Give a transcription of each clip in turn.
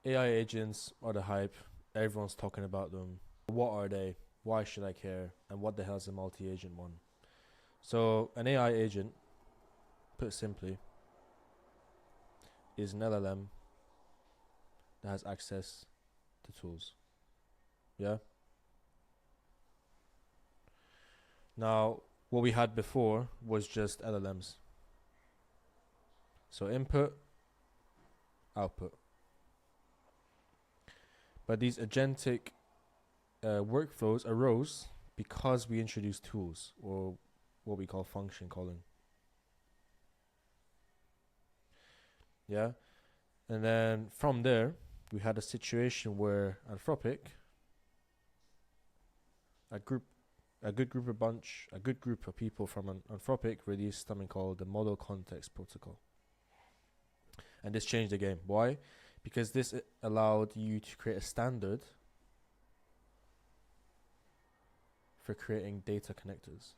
AI agents are the hype. Everyone's talking about them. What are they? Why should I care? And what the hell is a multi-agent one? So an AI agent, put simply, is an LLM that has access to tools. Yeah? Now, what we had before was just LLMs. So input, output. But these agentic workflows arose because we introduced tools, or what we call function calling. Yeah? And then from there, we had a situation where Anthropic, a good group of people from Anthropic released something called the Model Context Protocol. And this changed the game. Why? Because this allowed you to create a standard for creating data connectors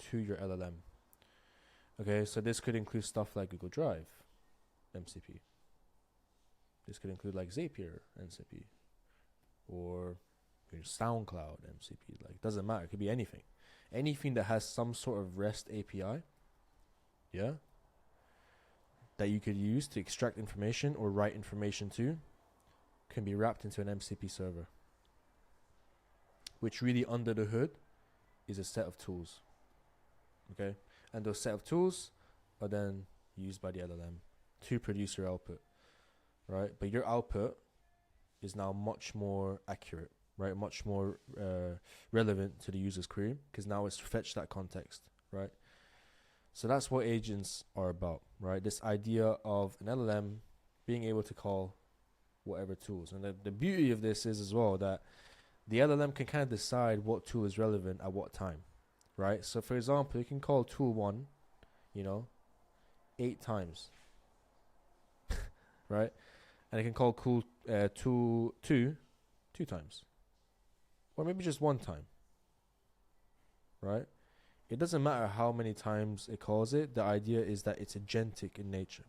to your LLM. Okay, so this could include stuff like Google Drive, MCP. This could include like Zapier, MCP, or your SoundCloud, MCP. Like, doesn't matter. It could be anything. Anything that has some sort of REST API, yeah, that you could use to extract information or write information to, can be wrapped into an MCP server, which really under the hood is a set of tools. Okay, and those set of tools are then used by the LLM to produce your output, right? But your output is now much more accurate, right? Much more relevant to the user's query, because now it's fetched that context, right? So that's what agents are about, right? This idea of an LLM being able to call whatever tools. And the beauty of this is as well that the LLM can kind of decide what tool is relevant at what time, right? So for example, you can call tool 1, 8 times, right? And it can call tool 2 times, or maybe just 1 time, right? It doesn't matter how many times it calls it. The idea is that it's agentic in nature.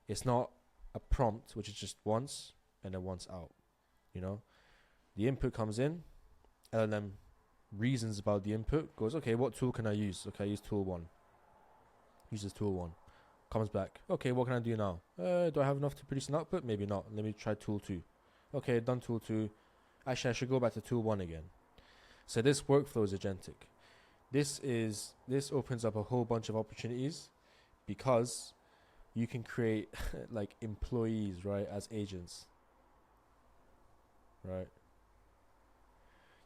It's not a prompt, which is just once and then once out. The input comes in, LLM reasons about the input, goes, okay, what tool can I use? Okay, I use tool 1. Uses tool 1. Comes back, okay, what can I do now? Do I have enough to produce an output? Maybe not. Let me try tool 2. Okay, done tool 2. Actually, I should go back to tool 1 again. So this workflow is agentic. This opens up a whole bunch of opportunities, because you can create like employees, right, as agents, right?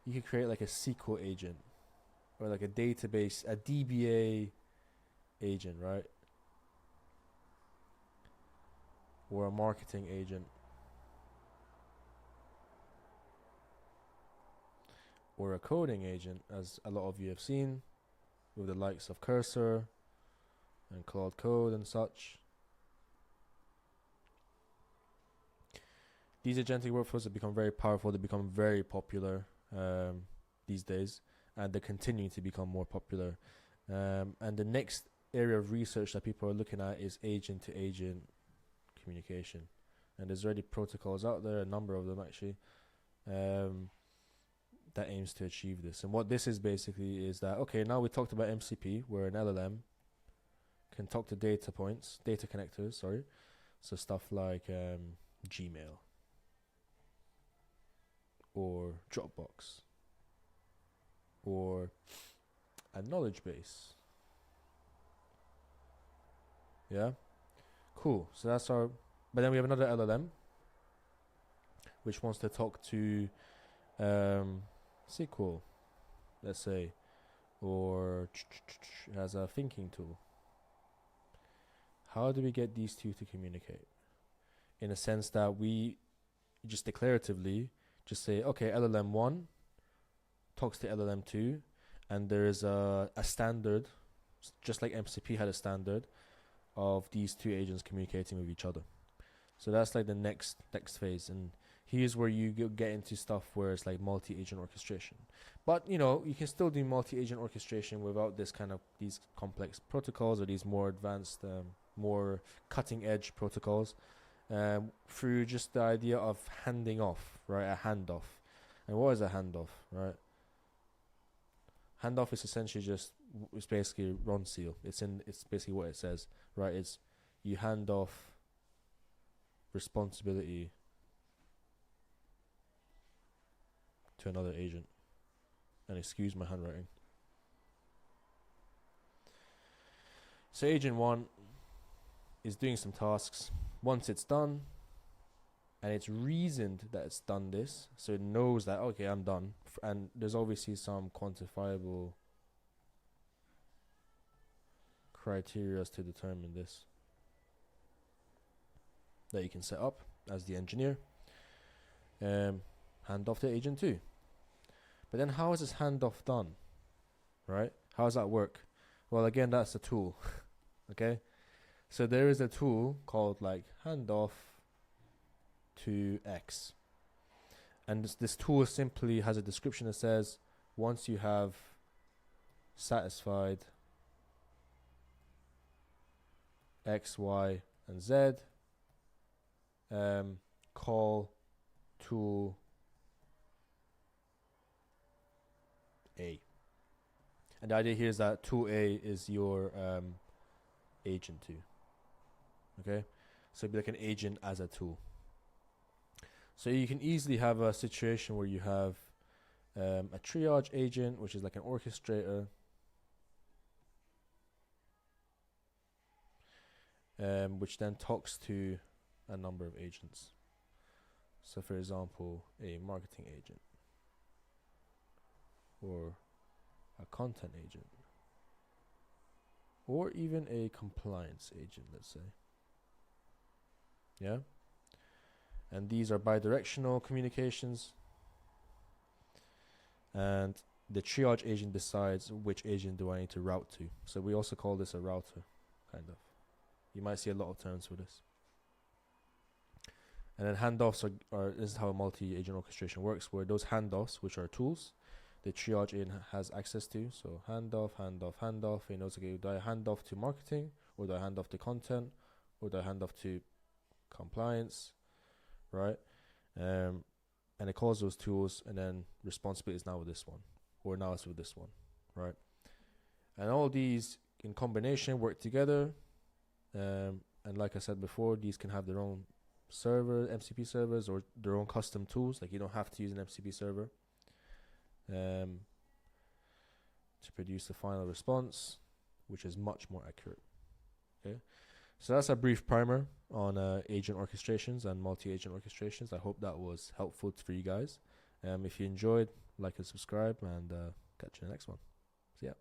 You can create like a SQL agent, or like a database, a DBA agent, right? Or a marketing agent, or a coding agent, as a lot of you have seen with the likes of Cursor and Claude Code and such. These agentic workflows have become very powerful. They become very popular these days, and they're continuing to become more popular. And the next area of research that people are looking at is agent-to-agent communication. And there's already protocols out there, a number of them actually, that aims to achieve this. And what this is basically is that, okay, now we talked about MCP, where an LLM can talk to data connectors, so stuff like Gmail or Dropbox or a knowledge base. Yeah, cool. So that's our. But then we have another LLM which wants to talk to SQL, let's say, or has a thinking tool. How do we get these two to communicate? In a sense that we just declaratively just say, okay, LLM 1 talks to LLM 2, and there is a standard, just like MCP had a standard, of these two agents communicating with each other. So that's like the next phase. And here's where you get into stuff where it's like multi-agent orchestration. But, you can still do multi-agent orchestration without these complex protocols or these more advanced more cutting edge protocols, through just the idea of handing off, right? A handoff. And what is a handoff, right? Handoff is essentially just, it's basically run seal. It's basically what it says, right? It's you hand off responsibility to another agent. And excuse my handwriting. So agent 1 is doing some tasks. Once it's done, and it's reasoned that it's done this, so it knows that, okay, I'm done. And there's obviously some quantifiable criteria to determine this that you can set up as the engineer. Hand off to agent 2. But then how is this handoff done, right? How does that work? Well, again, that's a tool. Okay, so there is a tool called like handoff to X, and this tool simply has a description that says, once you have satisfied X, Y, and Z, call tool A. And the idea here is that tool A is your agent 2. Okay, so it'd be like an agent as a tool. So you can easily have a situation where you have a triage agent, which is like an orchestrator, which then talks to a number of agents. So for example, a marketing agent, or a content agent, or even a compliance agent, let's say. Yeah? And these are bidirectional communications. And the triage agent decides which agent do I need to route to. So we also call this a router, kind of. You might see a lot of terms for this. And then handoffs are this is how multi-agent orchestration works, where those handoffs, which are tools, the triage agent has access to. So handoff, handoff, handoff. He knows, okay, do I hand off to marketing, or do I hand off to content, or do I hand off to compliance, right? And it calls those tools, and then responsibility is now with this one, or now it's with this one, right? And all these in combination work together. And like I said before, these can have their own server, MCP servers, or their own custom tools. Like you don't have to use an MCP server to produce the final response, which is much more accurate. Okay, so that's a brief primer on agent orchestrations and multi-agent orchestrations. I hope that was helpful for you guys. If you enjoyed, like and subscribe, and catch you in the next one. See ya.